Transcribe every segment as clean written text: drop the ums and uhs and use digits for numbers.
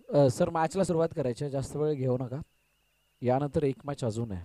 Sir मॅचला सुरुवात करायची आहे, जास्त वेळ घेऊ नका. यानंतर एक मॅच अजून आहे.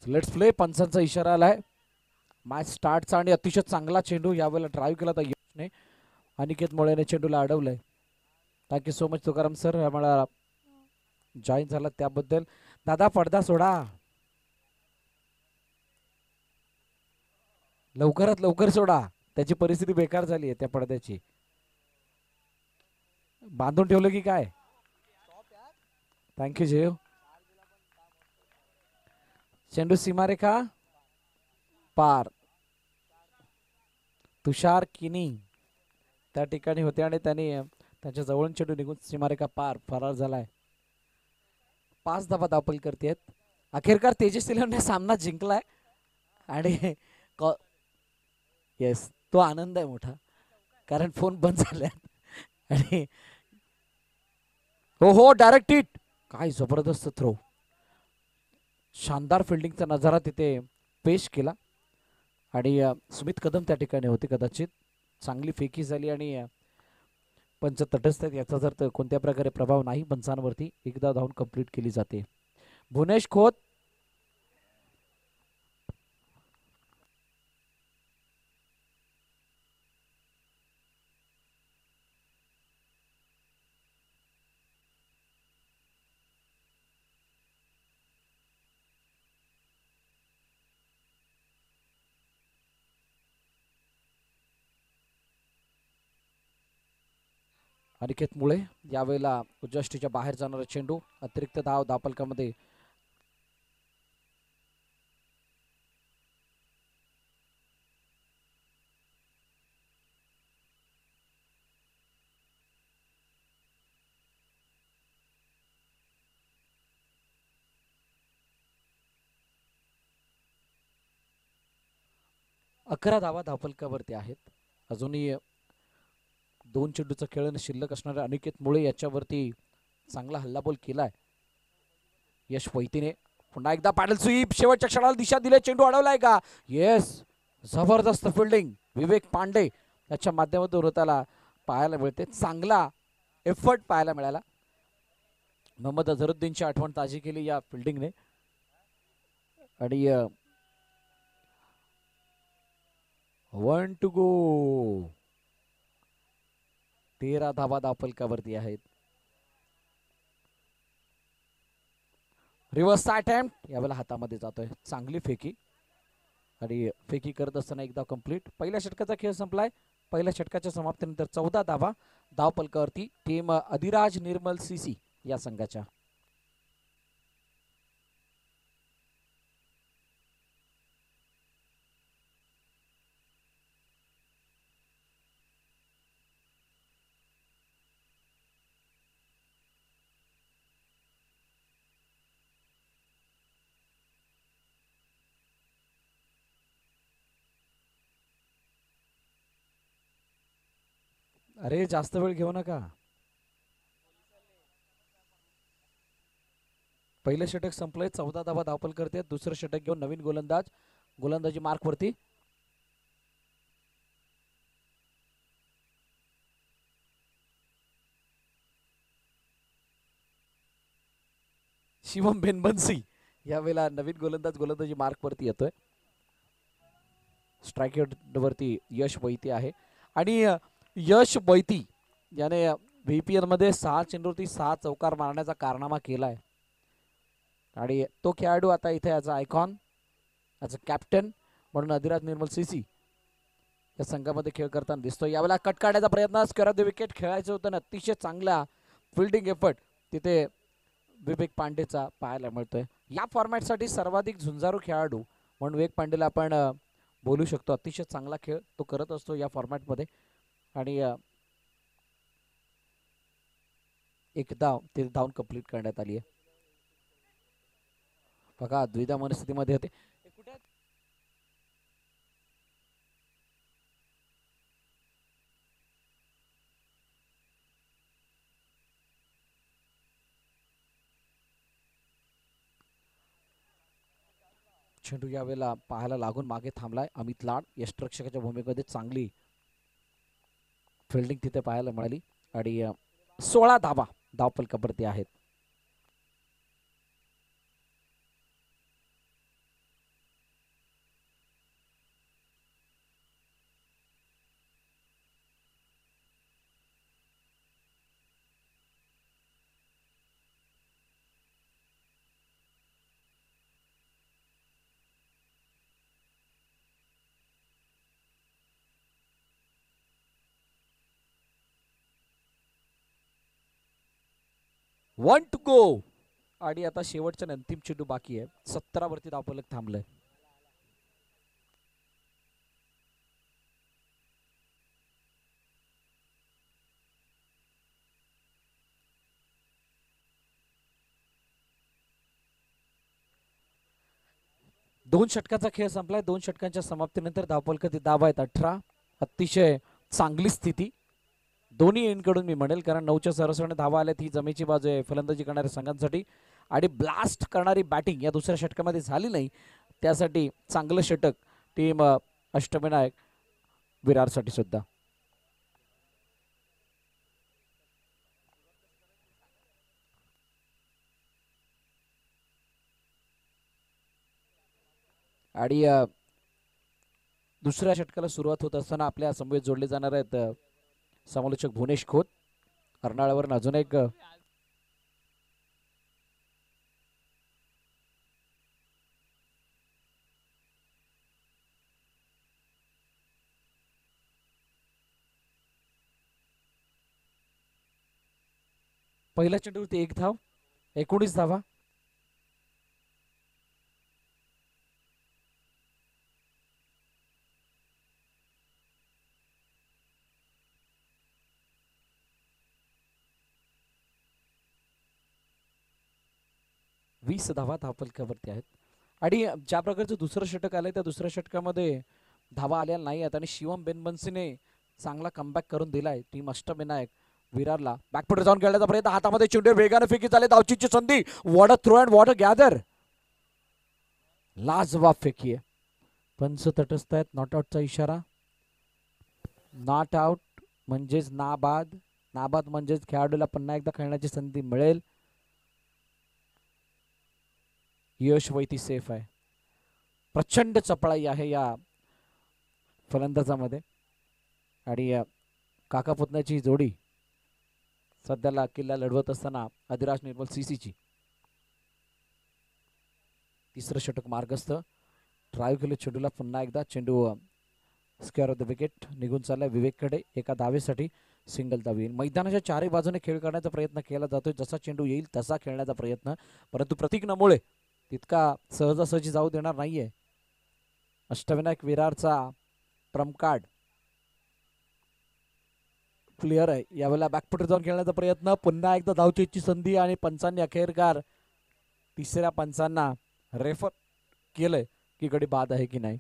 Let's play. पंचांचा इशारा आलाय. मॅच स्टार्टचा आणि अतिशय चांगला चेंडू यावेळेला ड्राईव्ह केला तर यशने. अनिकेत मुळेने चेंडूला अडवलंय. Thank you so much Tukaram sir, आम्हाला जॉईन झाला त्याबद्दल. दादा पडदा सोडा, लवकरात लवकर सोडा. त्याची परिस्थिती बेकार झाली आहे त्या पडद्याची. बांधून ठेवलं की काय? थँक्यू जेव. चेंडू सीमारेखा पार. तुषार किनी त्या ठिकाणी होते आणि त्यांनी त्यांच्या जवळून चेंडू निघून सीमारेखा पार फरार झालाय. 5 धावा दाखल करतेत. अखेरकार तेजस तिलमने सामना जिंकलाय आणि येस, तो आनंद आहे मोठा, कारण फोन बंद झाल्यात. आणि हो हो, डायरेक्ट हिट. काय जबरदस्त थ्रो. शानदार फिल्डिंगचा नजारा तिथे पेश केला. आणि सुमित कदम त्या ठिकाणी होते कदाचित. चांगली फेकी झाली आणि पंच तटस्थ आहेत, याचा जर कोणत्या प्रकारे प्रभाव नाही पंचांवरती. एकदा धावून कंप्लीट केली जाते. भुवनेश खोत अनिकेत मुळे यावेळेला उज्जष्टीच्या बाहेर जाणारा चेंडू. अतिरिक्त धाव धापलकामध्ये. अकरा धावा धापलकावरती आहेत. अजूनही 2 चेंडूचा खेळ शिल्लक असणाऱ्या अनिकेत मुळे याच्यावरती चांगला हल्लाबोल केलाय यश वैतीने. पुन्हा एकदा पॅडल स्वीप. शेवटच्या क्षणाला दिशा दिली. चेंडू अडवलाय का? येस, जबरदस्त फिल्डिंग विवेक पांडे याच्या माध्यमातून त्याला पाहायला मिळते. चांगला एफर्ट पाहायला मिळाला. मोहम्मद अझरुद्दीनची आठवण ताजी केली या फिल्डिंगने. आणि 1 टू गो. 13 धावा दापलकावरती आहेत. रिव्हर्स अटेम्प्ट यावेळेला हातामध्ये जातोय. चांगली फेकी आणि फेकी करत असताना एकदा कंप्लीट. पहिल्या षटकाचा खेळ संपलाय. पहिल्या षटकाच्या समाप्तीनंतर 14 धावा धावफलकावरती टीम अधिराज निर्मल सीसी या संघाच्या. अरे जास्त वेळ घेऊ नका. पहिलं षटक संपलंय, 14 धावा धावफल करते. दुसरं षटक घेऊन नवीन गोलंदाजी मार्क वरती. शिवम बेनबन्सी यावेळेला नवीन गोलंदाजी मार्क वरती येतोय. स्ट्राईक वरती यश वैती आहे आणि यश वैती याने VPL मध्ये 6 चेंडूवरती 6 चौकार मारण्याचा कारनामा केलाय आणि तो खेळाडू आता इथे as a icon, as a captain म्हणून अधिराज निर्मल सीसी या संघामध्ये खेळ करताना दिसतो. यावेळेला कट काढण्याचा प्रयत्न, स्क्वेअर ऑफ द विकेट खेळायचं होतं ना, अतिशय चांगला फिल्डिंग एफर्ट तिथे विवेक पांडेचा पाहायला मिळतोय. या फॉर्मॅटसाठी सर्वाधिक झुंजारू खेळाडू म्हणून विवेक पांडेला आपण बोलू शकतो. अतिशय चांगला खेळ तो करत असतो या फॉर्मॅटमध्ये आणि एक धाव ते धावून कंप्लीट करण्यात आली आहे. बघा द्विधा मनस्थितीमध्ये होते. चेंडू यावेळेला पाहायला लागून मागे थांबलाय अमित लाड. यष्टरक्षकाच्या भूमिकेमध्ये चांगली फिल्डिंग तिथे पाहायला मिळाली आणि 16 धावा धावफलकावरती आहेत. वन टू गो आणि आता शेवटच्या अंतिम चेंडू बाकी आहे. 17 वरती धावफलक थांबलंय. दोन षटकाचा खेळ संपलाय. 2 षटकांच्या समाप्तीनंतर धावफलक धावा आहेत 18. अतिशय चांगली स्थिती दोन्ही एंडकडून मी म्हणेल, कारण 9च्या सरसने धावा आल्यात. ही जमेची बाजू आहे फलंदाजी करणाऱ्या संघांसाठी आणि ब्लास्ट करणारी बॅटिंग या दुसऱ्या षटकामध्ये झाली नाही, त्यासाठी चांगलं षटक टीम अष्टविनायक विरारसाठी सुद्धा. आणि दुसऱ्या षटकाला सुरुवात होत असताना आपल्या समवेत जोडले जाणार आहेत समालोचक भुवनेश खोत. अर्नाळ्यावरून अजून एक पहिल्या चेंडूवरती 1 धाव, 19 धावा. वीस धावा धावफलकावरती आहेत आणि ज्या प्रकारचं दुसरं षटक आलंय त्या दुसऱ्या षटकामध्ये धावा आलेल्या नाही आहेत आणि शिवम बेनबन्सीने चांगला कमबॅक करून दिलाय टीम अष्टविनायक विरारला. बॅकफुटर जाऊन खेळण्याचा प्रयत्न, हातामध्ये चेंडू वेगाने फेकी झाले. धावचीची संधी, what a throw and what a gather. लाजवाब फेकी आहे. पंच तटस्थ आहेत. नॉट आउटचा इशारा. नॉट आउट म्हणजेच नाबाद, नाबाद म्हणजेच खेळाडूला पुन्हा एकदा खेळण्याची संधी मिळेल. यश वैती सेफ आहे. प्रचंड चपळाई आहे या फलंदाजामध्ये आणि काका पुतण्याची जोडी सध्याला किल्ला लढवत असताना अधिराज निर्मल सीसीची. तिसरं षटक मार्गस्थ. ड्राईव्ह केले चेंडूला पुन्हा एकदा. चेंडू स्क्वेअर ऑफ द विकेट निघून चाललाय विवेककडे एका धावेसाठी सिंगल धाव येईल. मैदानाच्या चारही बाजूने खेळ करण्याचा प्रयत्न केला जातोय. जसा चेंडू येईल तसा खेळण्याचा प्रयत्न, परंतु प्रतीक नमुळे तितका सहजासहजी जाऊ देणार नाहीये. अष्टविनायक विरारचा ट्रम्प कार्ड प्लेयर आहे. यावेळेला बॅकफुटर जाऊन खेळण्याचा प्रयत्न, पुन्हा एकदा धावचेची संधी आणि पंचांनी अखेरकार तिसऱ्या पंचांना रेफर केलंय की गडी बाद आहे की नाही.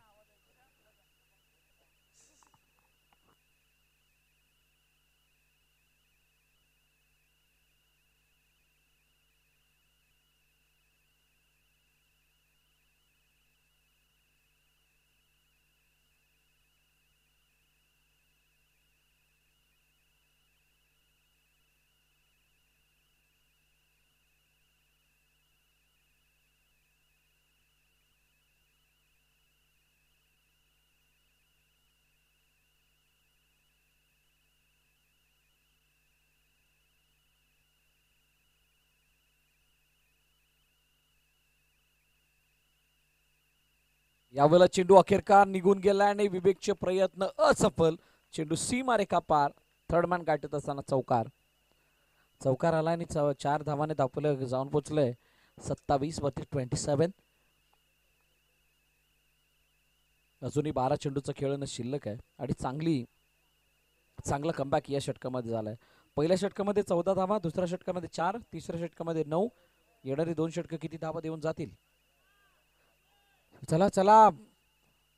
यावेळेला चेंडू अखेरकार निघून गेला आणि विवेकचे प्रयत्न असफल. चेंडू सीमारेखा पार. थर्ड मॅन गाठत असताना चौकार आला आणि 4 धावाने धावपलं जाऊन पोहोचलंय 27-27. अजूनही 12 चेंडूचं खेळणं शिल्लक आहे आणि चांगला कमबॅक या षटकामध्ये झालाय. पहिल्या षटकामध्ये 14 धावा, दुसऱ्या षटकामध्ये 4, तिसऱ्या षटकामध्ये 9. येणारी 2 षटकं किती धावा देऊन जातील. चला चला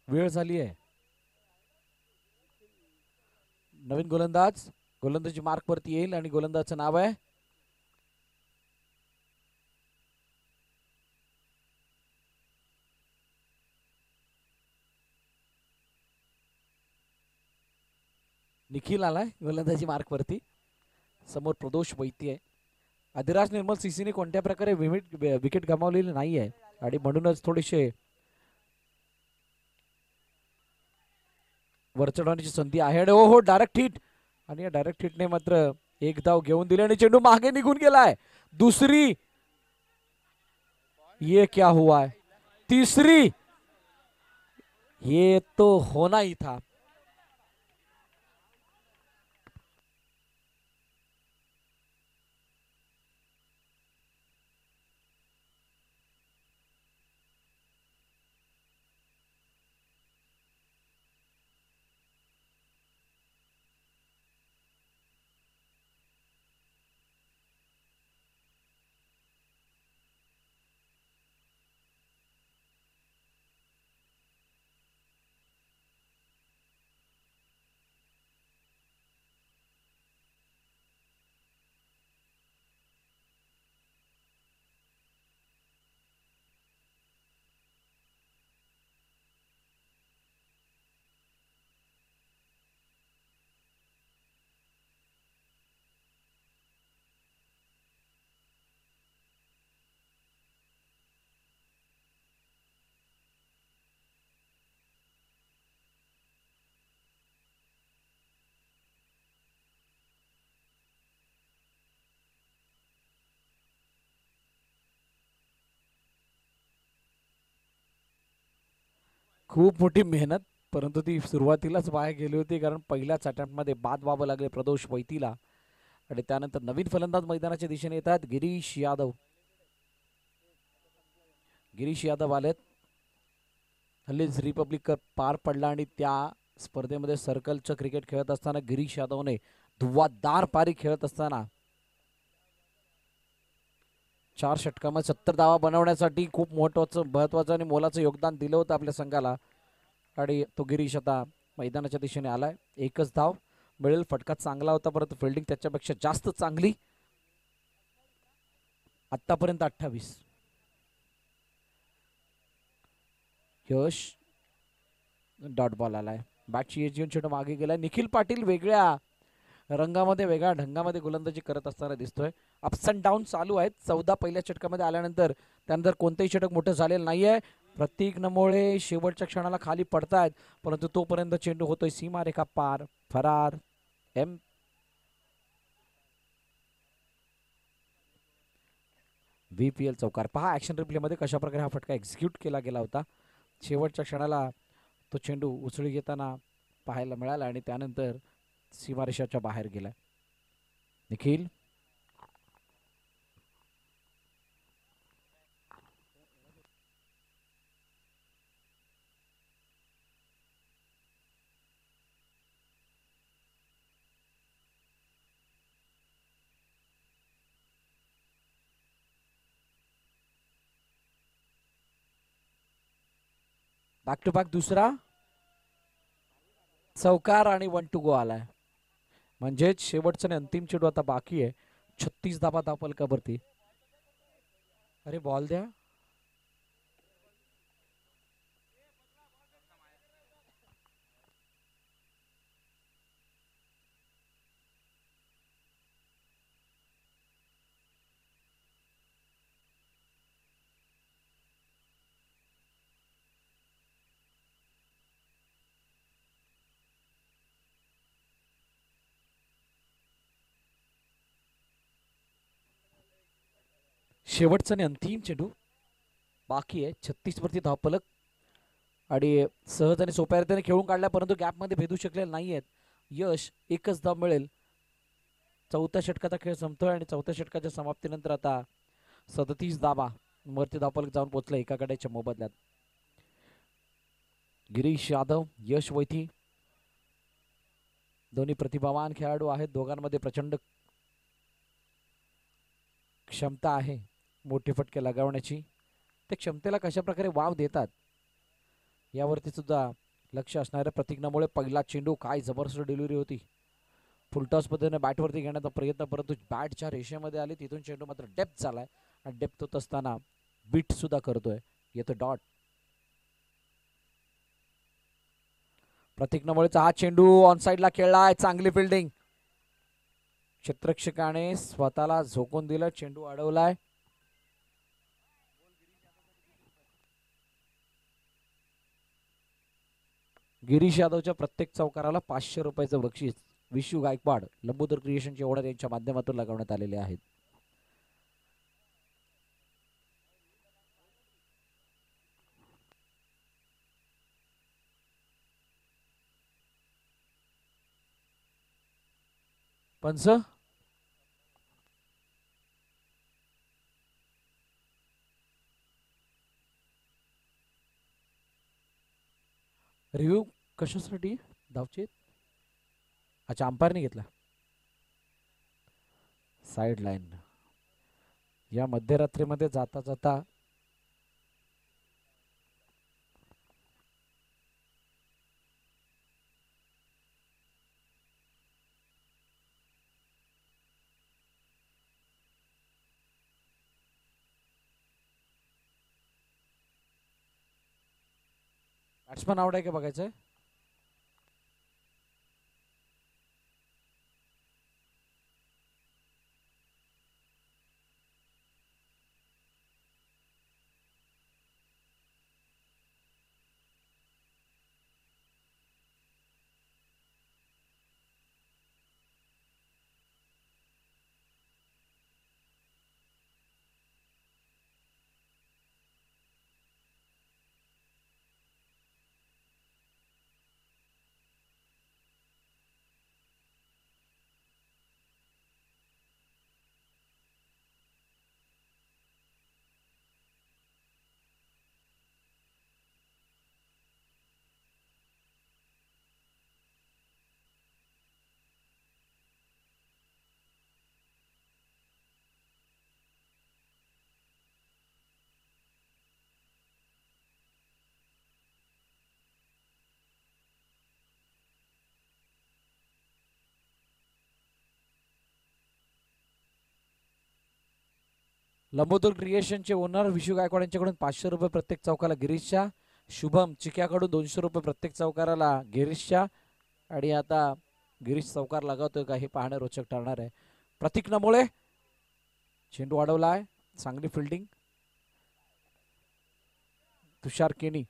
वेळ झाली आहे. नवीन गोलंदाजी मार्क वरती येईल आणि गोलंदाजचं नाव आहे निखिल. आलाय गोलंदाजी मार्क वरती. समोर प्रदोष वैती आहे. अधिराज निर्मल सीसीने कोणत्या प्रकारे विकेट गमावलेली नाहीये आणि म्हणूनच थोडीशे वर चढवण्याची संधी आहे. आणि हो डायरेक्ट हिट, आणि या डायरेक्ट हिटने मात्र एक धाव घेऊन दिले आणि चेंडू मागे निघून गेलाय. दुसरी, ये क्या हुआ है. तीसरी, ये तो होना ही था. खूप मोठी मेहनत, परंतु ती सुरुवातीलाच वाया गेली होती, कारण पहिल्याच अटेम्प्टमध्ये बाद व्हावं लागले प्रदोष वैतीला. आणि त्यानंतर नवीन फलंदाज मैदानाच्या दिशेने येतात. गिरीश यादव आलेत. हल्लीच रिपब्लिक कप पार पडला आणि त्या स्पर्धेमध्ये सर्कलचं क्रिकेट खेळत असताना गिरीश यादवने धुव्वाधार पारी खेळत असताना 4 षटकामध्ये 70 धावा बनवण्यासाठी खूप महत्वाचं आणि मोलाचं योगदान दिलं होतं आपल्या संघाला. आणि तो गिरीश आता मैदानाच्या दिशेने आलाय. एकच धाव मिळेल. फटका चांगला होता, परंतु फिल्डिंग त्याच्यापेक्षा जास्त चांगली. आतापर्यंत 28. यश डॉट बॉल आलाय. बॅटची एज घेऊन चेंडू मागे गेलाय. निखिल पाटील वेगळ्या रंगामध्ये वेगळ्या ढंगामध्ये गोलंदाजी करत असताना दिसतोय. अप्स अँड डाऊन चालू आहेत. 14 पहिल्या षटकामध्ये आल्यानंतर त्यानंतर कोणतेही षटक मोठं झालेलं नाहीये. प्रतीक नमोळे शेवटच्या क्षणाला खाली पडतायत, परंतु तोपर्यंत चेंडू होतोय सीमारेखा पार. फरार. VPL चौकार. पहा ऍक्शन रिप्ले मध्ये कशा प्रकारे हा फटका एक्झिक्यूट केला गेला होता. शेवटच्या क्षणाला तो चेंडू उचली घेताना पाहायला मिळाला आणि त्यानंतर सीमारेषाच्या बाहेर गेला. निखिल बॅक टू बॅक दुसरा चौकार आणि 1 टू गो आलाय. म्हणजेच शेवटचा आणि अंतिम चेंडू आता बाकी आहे. 36 धावा धावफलकावरती. अरे बॉल द्या. शेवटचा आणि अंतिम चेंडू बाकी आहे. 36 वरती धावफलक आणि सहज आणि सोप्या रीतीने खेळून काढला, परंतु गॅपमध्ये भेदू शकले नाही आहेत. यश एकच धाव मिळेल. चौथ्या षटकाचा खेळ संपतोय आणि चौथ्या षटकाच्या समाप्तीनंतर आता 37 धावा वरती धावफलक जाऊन पोहोचले एका गड्याच्या मोबदल्यात. गिरीश यादव, यश वैती दोन्ही प्रतिभावान खेळाडू आहेत. दोघांमध्ये प्रचंड क्षमता आहे मोठे फटके लगावण्याची. ते क्षमतेला कशा प्रकारे वाव देतात यावरती सुद्धा लक्ष असणाऱ्या प्रतीकनामुळे पहिला चेंडू काय जबरदस्त डिलिव्हरी होती. फुलटॉस पद्धतीने बॅटवरती घेण्याचा प्रयत्न, परंतु बॅटच्या रेषेमध्ये आली. तिथून चेंडू मात्र डेप्थ झालाय आणि डेप्थ होत असताना बीट सुद्धा करतोय. येतो डॉट. प्रतीकनामुळेचा हा चेंडू ऑन साइडला खेळलाय. चांगली फिल्डिंग. क्षेत्ररक्षकाने स्वतःला झोकून दिलं. चेंडू अडवलाय. गिरीश यादवच्या प्रत्येक चौकाराला 500 रुपयाचं बक्षीस विशू गायकवाड लंबोदर क्रिएशनचे ओनर यांच्या माध्यमातून लगावण्यात आलेले आहेत. पंच रिव्ह्यू कशासाठी धावचे? अच्छा, अंपायरने घेतला. साइड लाईन या मध्यरात्रीमध्ये जाता जाता बॅट्समन आवड आहे का बघायचंय? लंबोदर क्रिएशनचे ओनर विशू गायकवाड यांच्याकडून 500 रुपये प्रत्येक चौकाला गिरीशच्या. शुभम चिक्याकडून 200 रुपये प्रत्येक चौकाराला गिरीशच्या. आणि आता गिरीश चौकार लगावतोय का हे पाहणं रोचक ठरणार आहे. प्रतीक नमोळे चेंडू अडवला आहे. चांगली फिल्डिंग. तुषार केनी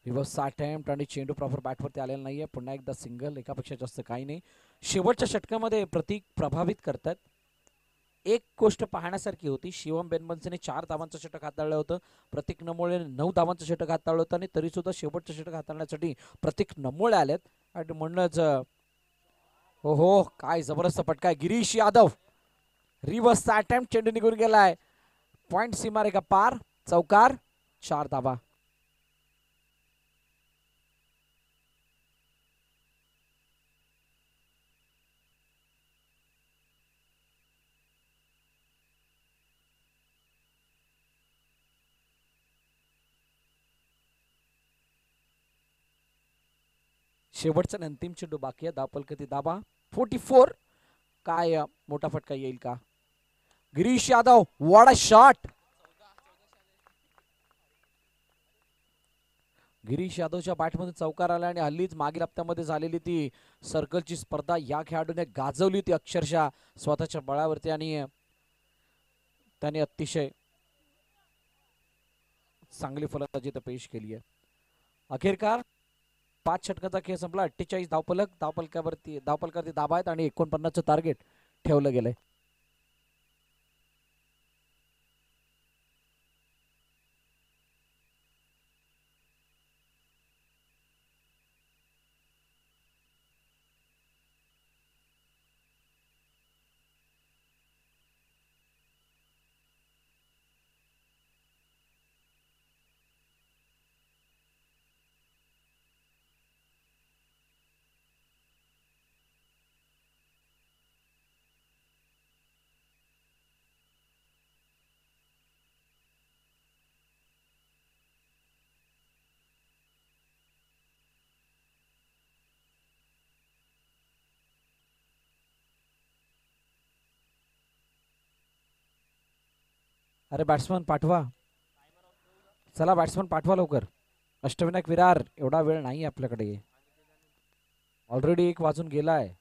रिव्हर्स अटेम्प्ट आणि चेंडू प्रॉपर बॅटवरती आलेला नाहीये. पुन्हा एकदा सिंगल. एकापेक्षा जास्त काही नाही. शेवटच्या षटकामध्ये प्रतीक प्रभावित करतात. एक गोष्ट पाहण्यासारखी होती, शिवम बेनबन्सीने 4 धावांचं षटक हाताळलं होतं, प्रतीक नमोळेने 9 धावांचं षटक हाताळलं होतं आणि तरी सुद्धा शेवटचं षटक हाताळण्यासाठी प्रतीक नमोळे आलेत आणि म्हणूनच हो हो काय जबरदस्त फटका आहे. गिरीश यादव रिव्हर्सचा अटेम्प्ट, चेंडू निघून गेलाय पॉइंट सीमारेखा पार, चौकार, 4 धावा. शेवटचा अंतिम चेंडू बाकी आहे. धावफलकाची दाबा 44. काय मोठा फटका येईल का? Girish Yadav, what a shot. Girish यादवच्या बॅटमधून चौकार आला आणि हल्लीच मागील हप्त्यामध्ये झालेली ती सर्कलची स्पर्धा या खेळाडूने गाजवली होती अक्षरशः स्वतःच्या बळावरती आणि त्याने अतिशय चांगली फलंदाजी पेश केली आहे. अखेरकार 5 षटकाचा खेळ संपला. 48 धावफलकावरती दाबा आहेत आणि 49चं टार्गेट ठेवलं गेलंय. अरे बॅट्समन पाठवा, चला बॅट्समन पाठवा लवकर. अष्टविनायक विरार, एवढा वेळ नाही आपल्याकडे, ऑलरेडी 1 वाजून गेलाय.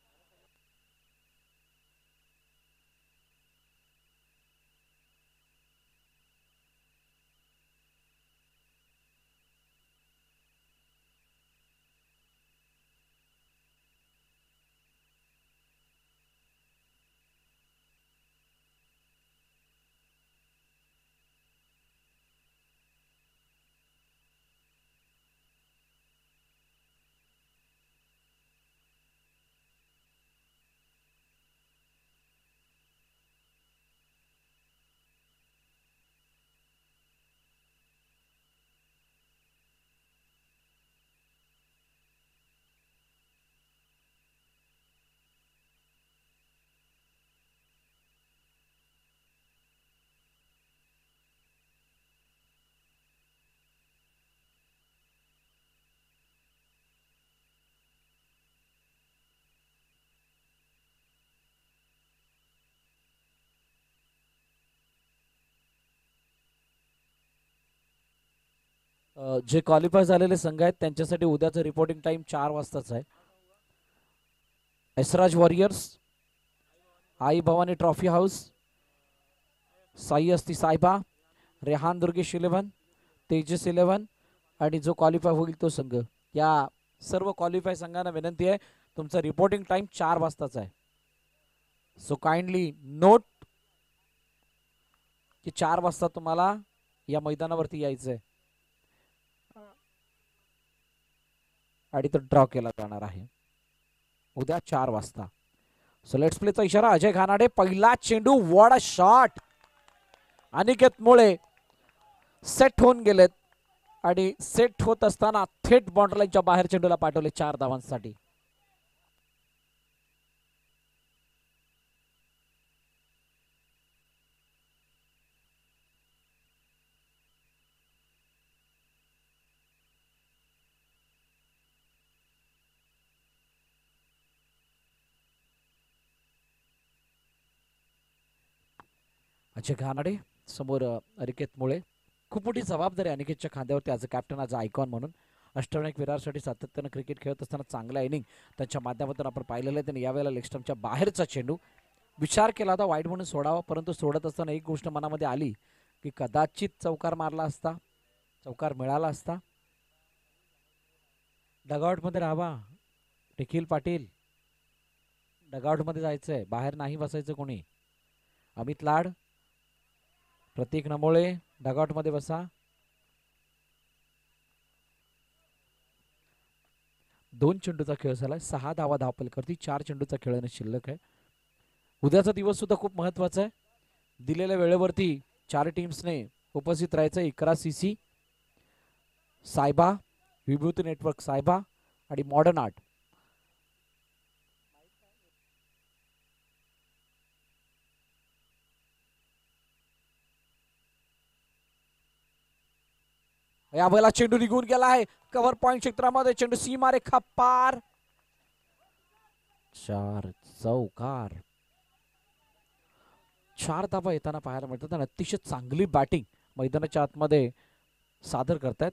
जे क्वालिफाय झालेले संघ आहेत त्यांच्यासाठी उद्याचं रिपोर्टिंग टाइम 4 वाजताच आहे. एसराज वॉरियर्स, आई भवानी ट्रॉफी हाऊस, साई अस्ती सायबा, रेहान दुर्गेश 11, तेजस 11 आणि जो क्वालिफाय होईल तो संघ. या सर्व क्वालिफाय संघांना विनंती आहे, तुमचा रिपोर्टिंग टाइम 4 वाजताच आहे. सो काइंडली नोट की 4 वाजता तुम्हाला या मैदानावरती यायचंय आणि तो ड्रॉ केला जाणार आहे उद्या 4 वाजता. सो लेट्स प्लेचा इशारा, अजय घानाडे, पहिला चेंडू, व्हाट अ शॉट. अनिकेत मुळे सेट होऊन गेलेत आणि सेट होत असताना थेट बाउंड्रीलाईनच्या बाहेर चेंडूला पाठवले 4 धावांसाठी. अजय घानाडे समोर अनिकेत मुळे. खूप मोठी जबाबदारी अनिकेतच्या खांद्यावरती as a captain, as a icon म्हणून. अष्टविनायक विरारसाठी सातत्यानं क्रिकेट खेळत असताना चांगल्या इनिंग त्यांच्या माध्यमातून आपण पाहिलेलं आहे. त्यांनी यावेळेला लेगस्टम्पच्या बाहेरचा चेंडू विचार केला होता वाईड म्हणून सोडावा, परंतु सोडत असताना एक गोष्ट मनामध्ये आली की कदाचित चौकार मारला असता, चौकार मिळाला असता. डगआउटमध्ये राहावा निखिल पाटील, डगआउटमध्ये जायचंय, बाहेर नाही बसायचं कोणी. अमित लाड, प्रतीक नमोळे डगआउट मध्ये बसा. दोन चेंडूचा खेळ झालाय, 6 धावा धावपलकरती, 4 चेंडूचा खेळणे शिल्लक आहे. उद्याचा दिवस सुद्धा खूप महत्वाचा आहे. दिलेल्या वेळेवरती 4 टीम्सने उपस्थित राहायचं. इकरा सीसी, सायबा, विभूती नेटवर्क सायबा आणि मॉडर्न आर्ट. या वेळेला चेंडू निघून गेला आहे कव्हर पॉइंट क्षेत्रामध्ये. चेंडू सीमा रेखा पार. 4 चौकार. 4 धावा येताना पाहायला मिळतात आणि अतिशय चांगली बॅटिंग मैदानाच्या आतमध्ये सादर करतायत.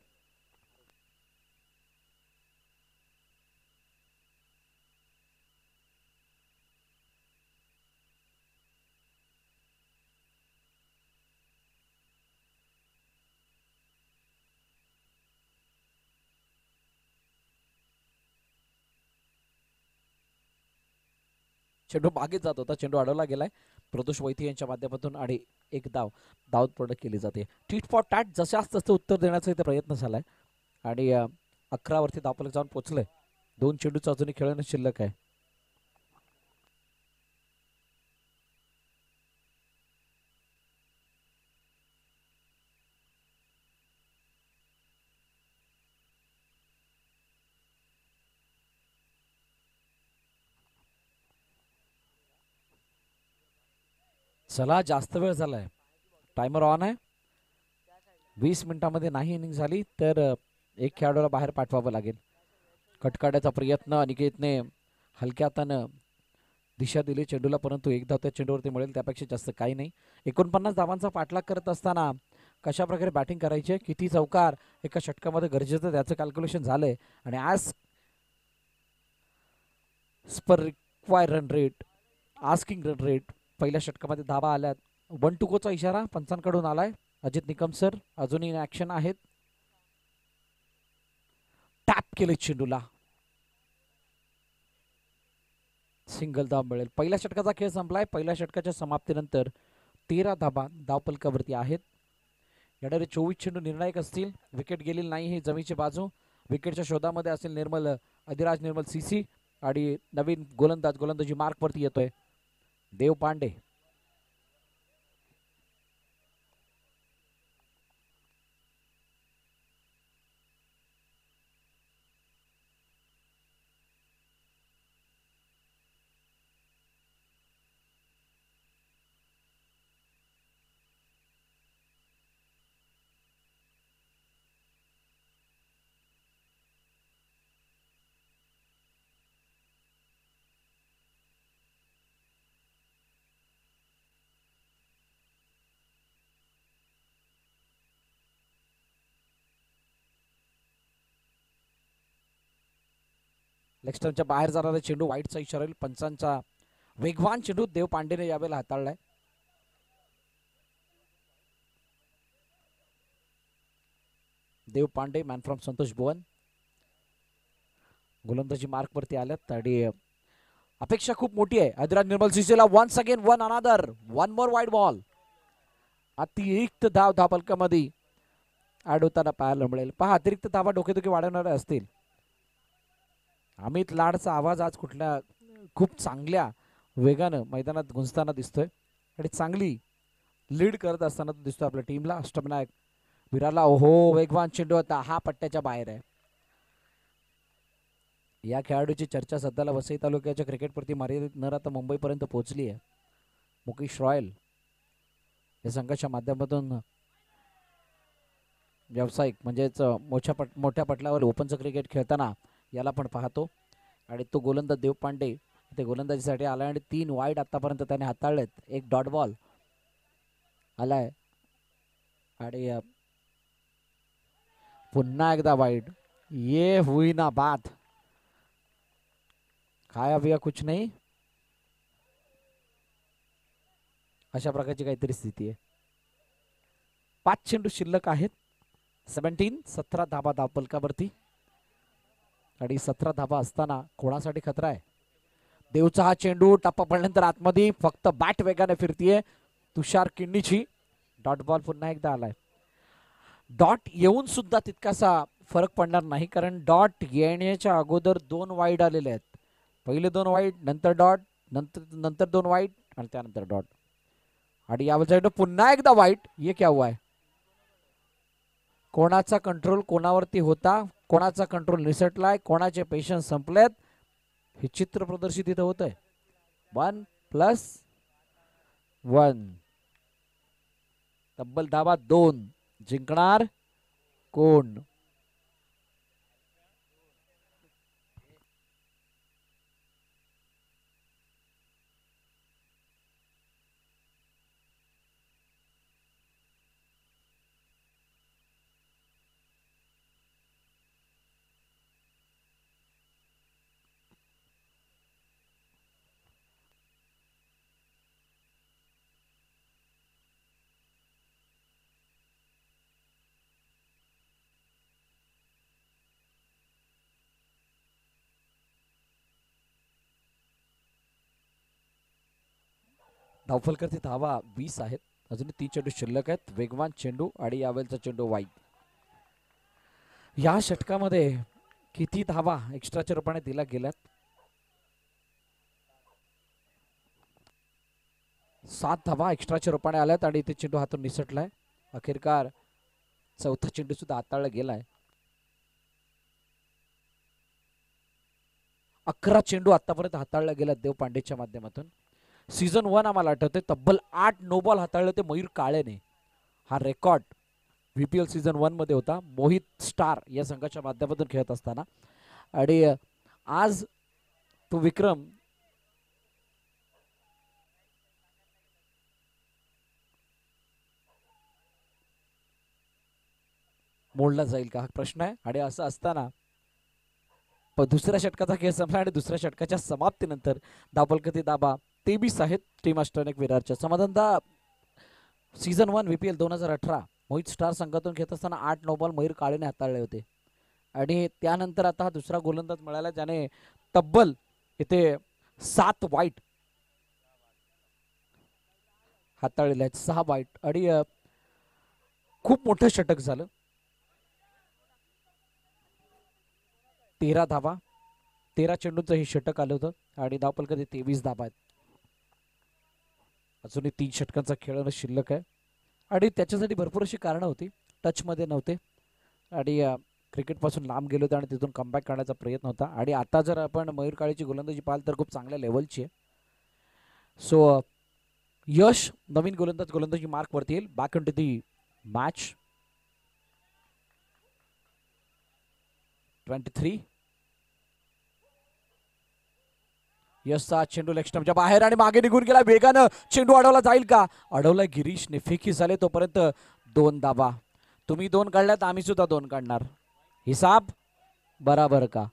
चेंडू मागे जात होता, चेंडू अडवला गेलाय प्रदोष वैती यांच्या माध्यमातून आणि एक धाव पूर्ण केली जाते. टीट फॉर टॅट जशाच तसं उत्तर देण्याचा इथे प्रयत्न झालाय आणि 11 वरती धावफलक जाऊन पोहोचलंय. 2 चेंडूचा अजूनही खेळणं शिल्लक आहे. चला जास्त वेळ झालाय, टायमर ऑन आहे. 20 मिनिटांमध्ये नाही इनिंग झाली तर एक खेळाडूला बाहेर पाठवावं लागेल. कटकाड्याचा प्रयत्न अनिकेतने हलक्या हातानं दिशा दिली चेंडूला, परंतु एक धाव त्या चेंडूवरती मिळेल त्यापेक्षा जास्त काही नाही. 49 धावांचा पाठलाग करत असताना कशा प्रकारे बॅटिंग करायची, किती चौकार एका षटकामध्ये गरजेचं त्याचं कॅल्क्युलेशन झालंय. आणि आज पर require run rate, asking run rate, पहिल्या षटकामध्ये धावा आल्यात. 1 to go चा इशारा पंचांकडून आलाय. अजित निकम सर अजूनही इन ऍक्शन आहेत. टॅप केले चेंडूला, सिंगल धाव मिळेल. पहिल्या षटकाचा खेळ संपलाय. पहिल्या षटकाच्या समाप्तीनंतर 13 धावा धावपलकावरती आहेत. येणारे 24 चेंडू निर्णायक असतील. विकेट गेलेली नाही ही जमीची बाजू. विकेटच्या शोधामध्ये असेल अधिराज निर्मल सीसी आणि नवीन गोलंदाजी मार्कवरती येतोय देव पांडे. लेग स्टंपच्या बाहेर जाणारा चेंडू वाईटचा इशारा येईल. पंचांचा वेगवान चेंडू देव पांडेने यावेळेला हाताळलाय. देव पांडे मॅन फ्रॉम संतोष भुवन गोलंदाजी मार्क वरती आल्यात आणि अपेक्षा खूप मोठी आहे. अधिराज निर्मल सीसीला once again one another one more wide ball. अतिरिक्त धाव धावपलकामध्ये ऍड होताना पाहायला मिळेल. पहा अतिरिक्त धावा डोकेदुखी वाढवणारे असतील. अमित लाडचा आवाज आज कुठल्या खूप चांगल्या वेगानं मैदानात गुंजताना दिसतोय आणि चांगली लीड करत असताना दिसतोय आपल्या टीमला. अष्टविनायक विराला ओहो वेगवान चेंडू होता, हा पट्ट्याच्या बाहेर आहे. या खेळाडूची चर्चा सध्याला वसई तालुक्याच्या क्रिकेटप्रती मर्यादित न राहता मुंबईपर्यंत पोहोचली आहे. मुकेश रॉयल या संघाच्या माध्यमातून व्यावसायिक म्हणजेच मोठ्या पटलावर ओपनचं क्रिकेट खेळताना याला पण पाहतो आणि तो गोलंदाज देव पांडे ते गोलंदाजीसाठी आला आणि 3 वाईड आतापर्यंत त्याने हाताळलेत. एक डॉट बॉल आलाय आणि पुन्हा एकदा वाईड. ये हुई ना बात, खाया पिया कुछ नाही, अशा प्रकारची काहीतरी स्थिती आहे. 5 चेंडू शिल्लक आहेत. 17 धाबा धावपलकावरती आणि 17 धाबा असताना कोणासाठी खतरा आहे. देवचा हा चेंडू टप्पा पडल्यानंतर आतमध्ये फक्त बॅट वेगाने फिरतीये. तुषार किण्णीची डॉट बॉल पुन्हा एकदा आलाय. डॉट येऊन सुद्धा तितकासा फरक पडणार नाही, कारण डॉट येण्याच्या अगोदर 2 वाईड आलेले आहेत. पहिले 2 वाईड, नंतर डॉट, नंतर 2 वाईड आणि त्यानंतर डॉट. आणि यावेळेस पुन्हा एकदा वाईट. ये क्या हुआ है? कोणाचा कंट्रोल कोणावरती होता, कोणाचा कंट्रोल निसटलाय, कोणाचे पेशन्स संपलेत, हे चित्र प्रदर्शित इथं होत आहे. 1+1 तब्बल धावा 2. जिंकणार कोण? धावफलकाची धावा 20 आहेत. अजून 3 चेंडू शिल्लक आहेत. वेगवान चेंडू आणि यावेळचा चेंडू वाईट. या षटकामध्ये किती धावा एक्स्ट्राच्या रूपाने दिल्या गेल्यात? 7 धावा एक्स्ट्राच्या रूपाने आल्यात आणि इथे चेंडू हातून निसटलाय. अखेरकार चौथा चेंडू सुद्धा हाताळला गेलाय. 11 चेंडू आतापर्यंत हाताळला गेला देव पांडेच्या माध्यमातून. सीझन 1 आम्हाला आठवते तब्बल 8 नो बॉल हाताळले ते मयूर काळेने. हा रेकॉर्ड VPL सीझन 1 मध्ये होता, मोहित स्टार या संघाच्या माध्यमातून खेळत असताना. आणि आज तो विक्रम मोडला जाईल का हा प्रश्न आहे. आणि असं असताना दुसऱ्या षटकाचा खेळ संपला आणि दुसऱ्या षटकाच्या समाप्तीनंतर धावफलकाची धावा 23 आहेत टीम अष्टनेक विरारच्या. समाधानदा सीझन 1 VPL 2018 मोहित स्टार संघातून खेळत असताना 8 नो बॉल मयूर काळेने हाताळले होते. आणि त्यानंतर आता हा दुसरा गोलंदाज मिळाला ज्याने तब्बल इथे 7 वाईट हाताळलेले आहेत. 6 वाईट आणि खूप मोठं षटक झालं. 13 धावा 13 चेंडूंचं हे षटक आलं होतं आणि धावफलकाचे 23 धावा आहेत. अजूनही 3 षटकांचा खेळणं शिल्लक आहे आणि त्याच्यासाठी भरपूर अशी कारणं होती. टचमध्ये नव्हते आणि क्रिकेटपासून लांब गेले होते आणि तिथून कमबॅक करण्याचा प्रयत्न होता. आणि आता जर आपण मयूर काळेची गोलंदाजी पाहाल तर खूप चांगल्या लेवलची आहे. सो यश नवीन गोलंदाजी मार्क वरती येईल. Back in to the match. 23 यशचा चेंडू लेग स्टंपच्या बाहेर आणि मागे निघून गेला. वेगानं चेंडू अडवला जाईल का? अडवलाय गिरीशने. फेकी झाले तोपर्यंत 2 धावा. तुम्ही 2 काढल्यात, आम्ही सुद्धा 2 काढणार. हिसाब बराबर का?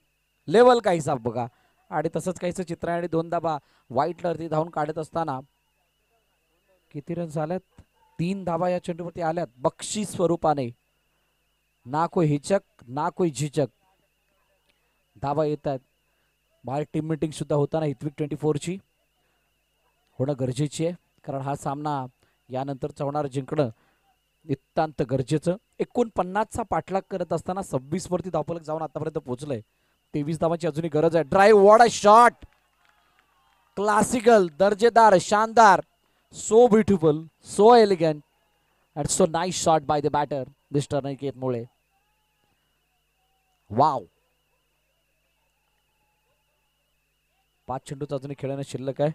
लेवल का हिसाब बघा. आणि तसंच काहीच चित्र आहे. आणि 2 धावा वाईटवरती धावून काढत असताना किती रन झाल्यात? 3 धावा या चेंडूवरती आल्यात बक्षीस स्वरूपाने. ना कोई हिचक ना कोई झिचक. धावा येत आहेत. बाहेर टीम मीटिंग सुद्धा होताना हितविक 24ची होणं गरजेची आहे, कारण हा सामना यानंतरचा होणार जिंकणं नितांत गरजेचं. 49चा पाठलाग करत असताना 26 वरती धावफलक जाऊन आतापर्यंत पोहोचलंय. 23 धावांची अजूनही गरज आहे. Drive, what a shot. Classical, दर्जेदार, शानदार. So beautiful, so elegant and so nice shot by the batter mister Aniket Mule. Wow. 5 चेंडूचा अजूनही खेळणं शिल्लक आहे.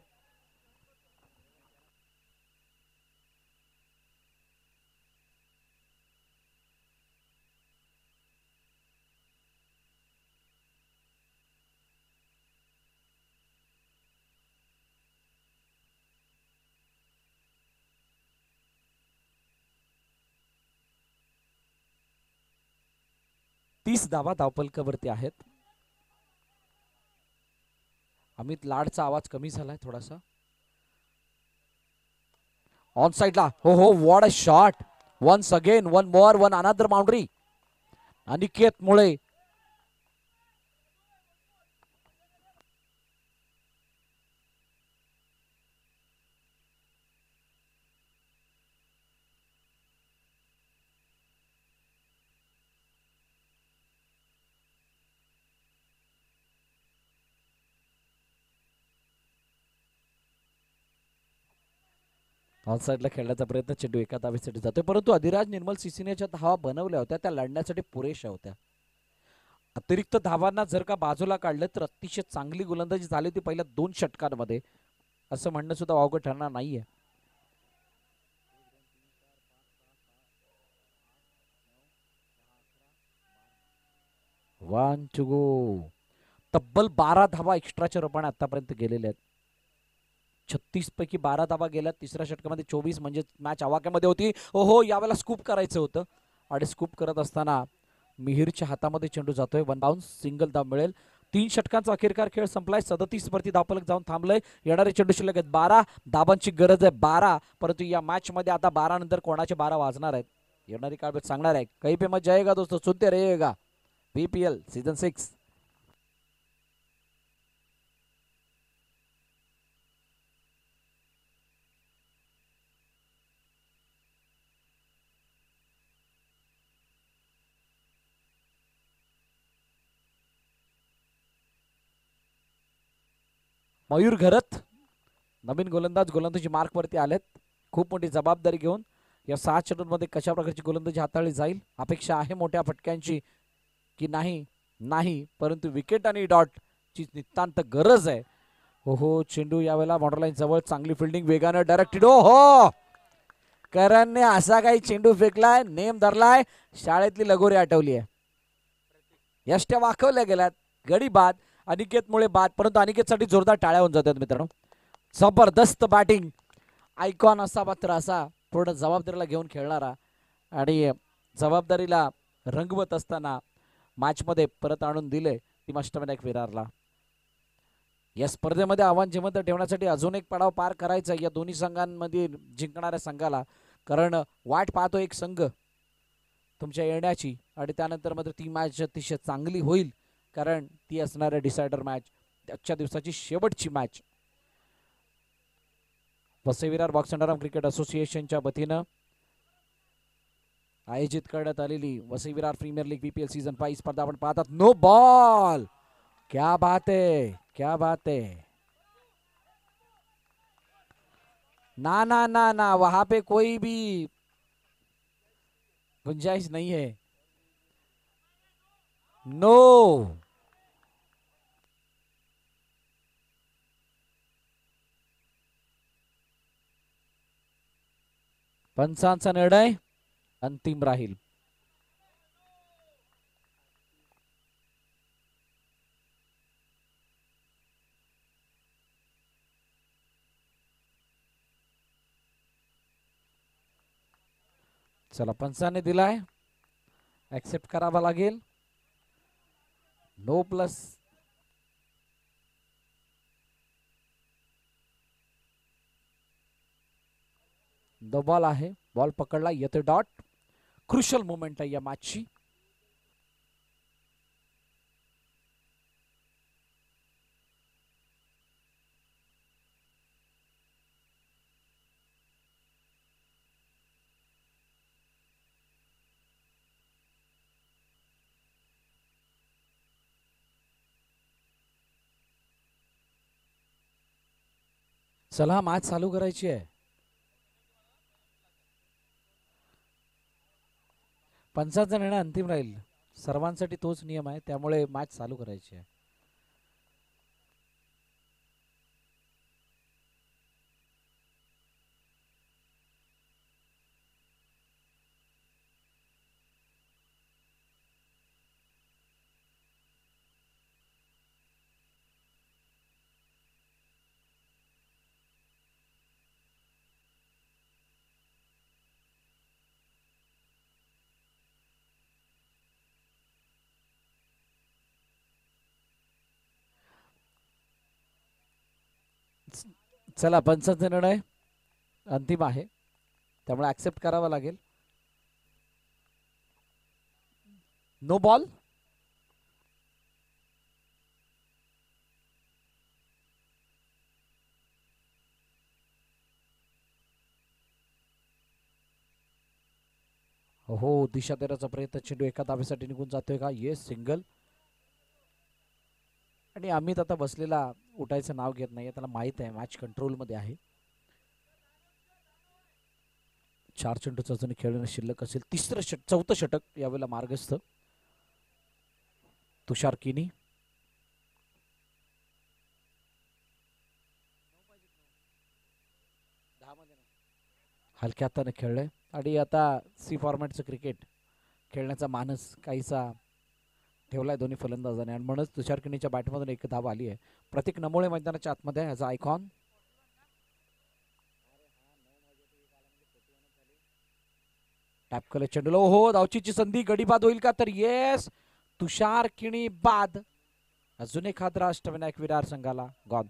तीस धावा धावफलकावरती आहेत. अमित लाडचा आवाज कमी झालाय थोडासा. ऑन साइडला. हो हो, what a shot. Once again, one more, one another boundary. Aniket Mule. On साईडला खेळण्याचा प्रयत्न, चेंडू एका धावेसाठी जातोय, परंतु अधिराज निर्मल सिसिनेच्या धावा बनवल्या होत्या त्या लढण्यासाठी पुरेशा होत्या. अतिरिक्त धावांना जर का बाजूला काढलं तर अतिशय चांगली गोलंदाजी झाली होती पहिल्या 2 षटकांमध्ये, असं म्हणणं सुद्धा वावगं ठरणार नाहीये. 1 to go. तब्बल 12 धावा एक्स्ट्राच्या रूपाने आतापर्यंत गेलेल्या आहेत. 36 पैकी 12 धावा गेल्या तिसऱ्या षटकामध्ये 24, म्हणजे मॅच आवाक्यामध्ये होती. ओहो, यावेळेला स्कूप करायचं होतं आणि स्कूप करत असताना मिहिरच्या हातामध्ये चेंडू जातोय. 1 बाउन्स, सिंगल धाव मिळेल. 3 षटकांचा अखेरकार खेळ संपलाय. 37 वरती धावफलक जाऊन थांबलंय. येणारे चेंडू शिल्लक आहेत 12. धाबांची गरज आहे 12, परंतु या मॅच मध्ये आता 12 नंतर कोणाचे 12 वाजणार आहेत येणारी काळ सांगणार आहे. कहीं पे मत जाएगा दोस्तों, सुनते रहिएगा. BPL season 6. मयूर घरत नवीन गोलंदाजी मार्कवरती आलेत. खूप मोठी जबाबदारी घेऊन या 6 चेंडूंमध्ये कशा प्रकारची गोलंदाजी हाताळली जाईल. अपेक्षा आहे मोठ्या फटक्यांची की नाही, परंतु विकेट आणि डॉट ची नितांत गरज आहे. हो, चेंडू यावेळेला बॉर्डरलाईन जवळ, चांगली फिल्डिंग, वेगानं डायरेक्टेड. हो, करणने असा काही चेंडू फेकलाय, नेम धरलाय, शाळेतली लगोरी आठवली आहे. यष्ट्या वाकवल्या गेल्यात. गडी बाद, अनिकेतमुळे बाद, परंतु अनिकेतसाठी जोरदार टाळ्या होऊन जातात मित्रांनो. जबरदस्त बॅटिंग, आयकॉन असा मात्र असा पूर्ण जबाबदारीला घेऊन खेळणारा आणि जबाबदारीला रंगवत असताना मॅचमध्ये परत आणून दिले टीम अष्टविनायक विरारला. या स्पर्धेमध्ये आव्हान जिवंत ठेवण्यासाठी अजून एक पडाव पार करायचा या दोन्ही संघांमध्ये जिंकणाऱ्या संघाला, कारण वाट पाहतो एक संघ तुमच्या येण्याची आणि त्यानंतर मात्र ती मॅच अतिशय चांगली होईल, कारण ती असणार आहे डिसायडर मॅच, आजच्या दिवसाची शेवटची match. Vasai Virar box under arm cricket असोसिएशनच्या वतीनं आयोजित करण्यात आलेली Vasai Virar premier league BPL season 5 स्पर्धा आपण पाहतात. नो बॉल, क्या बात है. ना, वहां पे कोई भी गुंजाइश नहीं है. नो, पंचांचा निर्णय अंतिम राहील. चला, पंचाने दिलाय, ऍक्सेप्ट करावा लागेल. No plus. नो बॉल आहे. बॉल पकडला, येते डॉट. क्रुशल मोमेंट आहे या मॅचची. चला, मॅच चालू करायची आहे. पंचांचा निर्णय अंतिम राहील. सर्वांसाठी तोच नियम आहे, त्यामुळे मॅच चालू करायची आहे. चला, पंचांचा निर्णय अंतिम आहे, त्यामुळे ऍक्सेप्ट करावा लागेल. No ball. हो, दिशा देण्याचा प्रयत्न, चेंडू एका धावेसाठी निघून जातोय का? Yes, single. आणि अमित आता बसलेला उठायचं नाव घेत नाही, त्याला माहित आहे मॅच कंट्रोल मध्ये आहे. 4 चेंडूचा अजून खेळणं शिल्लक असेल. चौथं षटक यावेळेला मार्गस्थ तुषार किनी. हलक्या हाताने खेळले आणि आता सी फॉर्मॅटचं क्रिकेट खेळण्याचा मानस काहीसा ठेवलाय दोन्ही फलंदाजाने आणि म्हणूनच तुषार किनीच्या बॅटमधून एक धाव आली आहे. प्रतीक नमोळे मैदानाच्या आतमध्ये ॲज अ आयकॉन. टॅप केलं चेंडूला. हो, धावचीची संधी, गडी बाद होईल का? तर येस, तुषार किणी बाद. अजून एक हादरा अष्टविनायक विरार संघाला गॉन.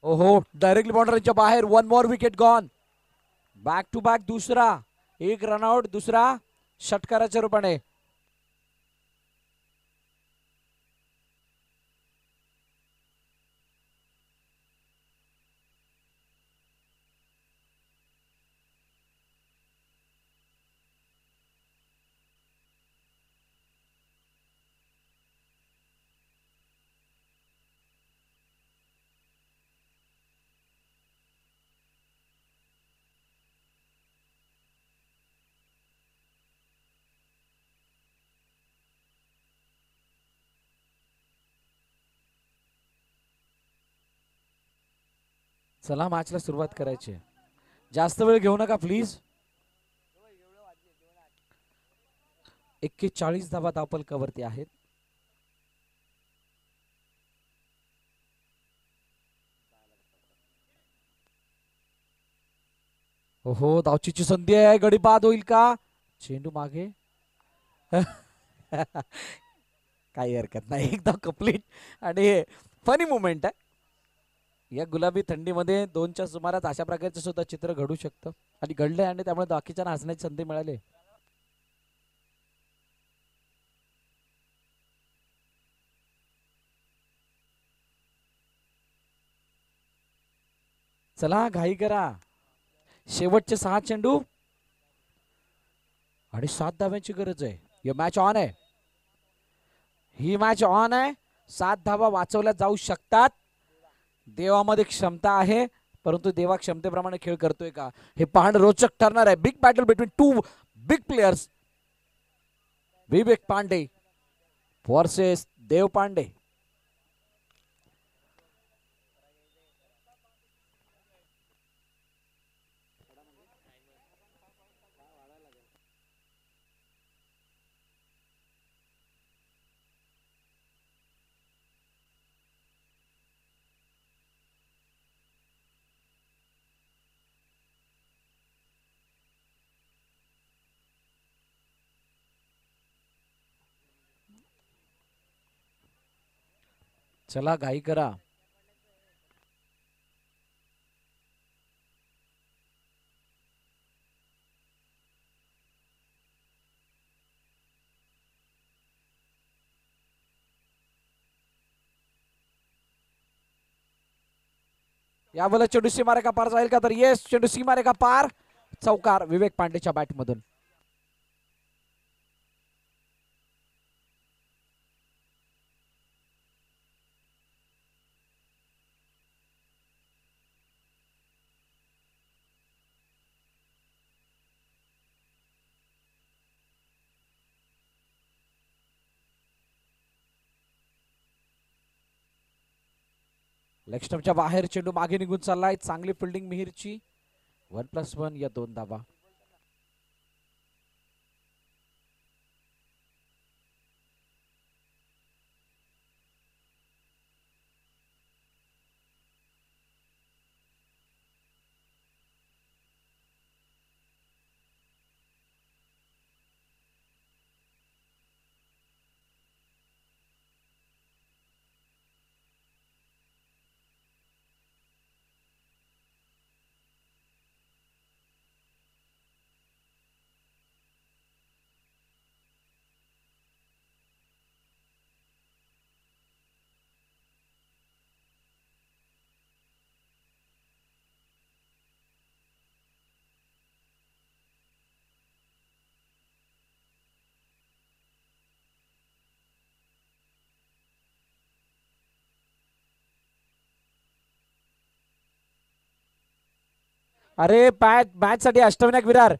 ओहो, डायरेक्टली बाउंड्रीच्या बाहेर. One more wicket gone. Back to back दुसरा. एक रनआउट, दुसरा षटकाराच्या रूपाने. चला, मॅचला सुरुवात करायची. जास्त वेळ घेऊ नका प्लीज. 41 धावा धावफलकावरती आहेत. ओहो, धावचीची संधी आहे, गडी बाद होईल का? चेंडू मागे. काही हरकत नाही, एकदा कंप्लीट. आणि फनी मुमेंट आहे. या गुलाबी थंडीमध्ये 2च्या सुमारास अशा प्रकारचे सुद्धा चित्र घडू शकतं आणि घडले आणि त्यामुळे बाकीच्यांना हसण्याची संधी मिळाली. चला, घाई करा. शेवटचे 6 चेंडू आणि 7 धाव्यांची गरज आहे. ही मॅच ऑन आहे. ही मॅच ऑन आहे. 7 धावा वाचवल्या जाऊ शकतात. देवामध्ये क्षमता आहे, परंतु देवा क्षमतेप्रमाणे खेळ करतोय का हे पाहणं रोचक ठरणार आहे. Big battle between two big players. Vivek Pandey versus Dev Pandey. चला, घाई करा. यावेळेला चेंडू सीमारेखा पार जाईल का? तर येस, चेंडू सीमारेखा पार. चौकार विवेक पांडेच्या बॅटमधून. लेग स्टंपच्या बाहेर चेंडू मागे निघून चाललाय. चांगली फिल्डिंग मिहिरची. 1+1 या 2 धावा. अरे मॅच साठी अष्टविनायक विरार